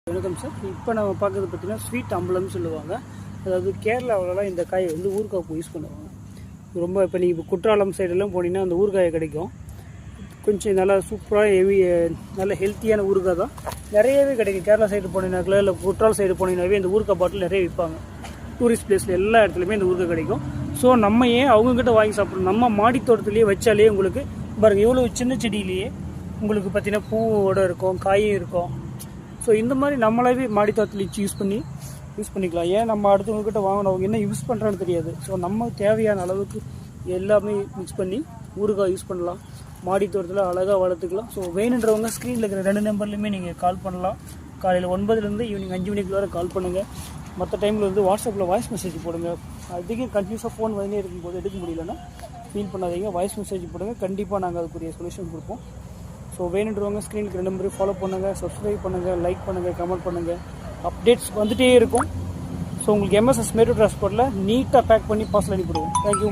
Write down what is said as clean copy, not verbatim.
வணக்கம் சார். இப்போ நம்ம பார்க்குறது பார்த்தீங்கன்னா ஸ்வீட் அம்பலம்னு சொல்லுவாங்க. அதாவது கேரளாவிலலாம் இந்த காயை வந்து ஊறுகாய்க்கு யூஸ் பண்ணுவாங்க. ரொம்ப இப்போ நீங்கள் இப்போ குற்றாலம் சைடெல்லாம் போனீங்கன்னா அந்த ஊறுகாயை கிடைக்கும். கொஞ்சம் நல்லா சூப்பராக நல்ல ஹெல்த்தியான ஊறுகாய் தான் நிறையவே கிடைக்கும். கேரளா சைடு போனீங்கனாக்கில் இல்லை குற்றாலம் சைடு போனீங்கன்னாவே இந்த ஊறுகாய் பாட்டில் நிறைய விற்பாங்க. டூரிஸ்ட் பிளேஸில் எல்லா இடத்துலையுமே இந்த ஊறுகாய் கிடைக்கும். ஸோ நம்ம ஏன் அவங்கக்கிட்ட வாங்கி சாப்பிட்றோம்? நம்ம மாடி தோட்டத்துலேயே வச்சாலே உங்களுக்கு பாருங்கள் எவ்வளோ சின்ன செடியிலேயே உங்களுக்கு பார்த்தீங்கன்னா பூவோடு இருக்கும், காயும் இருக்கும். ஸோ இந்த மாதிரி நம்மளாவே மாடி தோட்டத்தில் யூஸ் பண்ணிக்கலாம். ஏன் நம்ம அடுத்தவங்கக்கிட்ட வாங்கணும்? அவங்க என்ன யூஸ் பண்ணுறான்னு தெரியாது. ஸோ நம்ம தேவையான அளவுக்கு எல்லாமே மிக்ஸ் பண்ணி ஊறுகாய் யூஸ் பண்ணலாம். மாடி தோட்டத்தில் அழகாக வளர்த்துக்கலாம். ஸோ வேணுன்றவங்க ஸ்க்ரீனில் இருக்கிற 2 நம்பர்லையுமே நீங்கள் கால் பண்ணலாம். காலையில் 9லேருந்து ஈவினிங் 5 மணிக்குள்ளார கால் பண்ணுங்கள். மற்ற டைமில் வந்து வாட்ஸ்அப்பில் வாய்ஸ் மெசேஜ் போடுங்க. அதிகம் கன்ஃபியூஸாக ஃபோன் வந்துனே இருக்கும்போது எடுக்க முடியலன்னா ஃபீல் பண்ணாதீங்க, வாய்ஸ் மெசேஜ் போடுங்க. கண்டிப்பாக நாங்கள் அதுக்குரிய சொல்யூஷன் கொடுப்போம். ஸோ வேணுன்றவங்க ஸ்க்ரீனுக்கு 2 நம்பரையும் ஃபாலோ பண்ணுங்கள், சப்ஸ்கிரைப் பண்ணுங்கள், லைக் பண்ணுங்கள், கமெண்ட் பண்ணுங்கள். அப்டேட்ஸ் வந்துகிட்டே இருக்கும். ஸோ உங்களுக்கு எம்எஸ்எஸ் மேட்டூர் டிரான்ஸ்போர்ட்டில் நீட்டாக பேக் பண்ணி பார்சல் அனுப்பிடுவோம். தேங்க்யூ.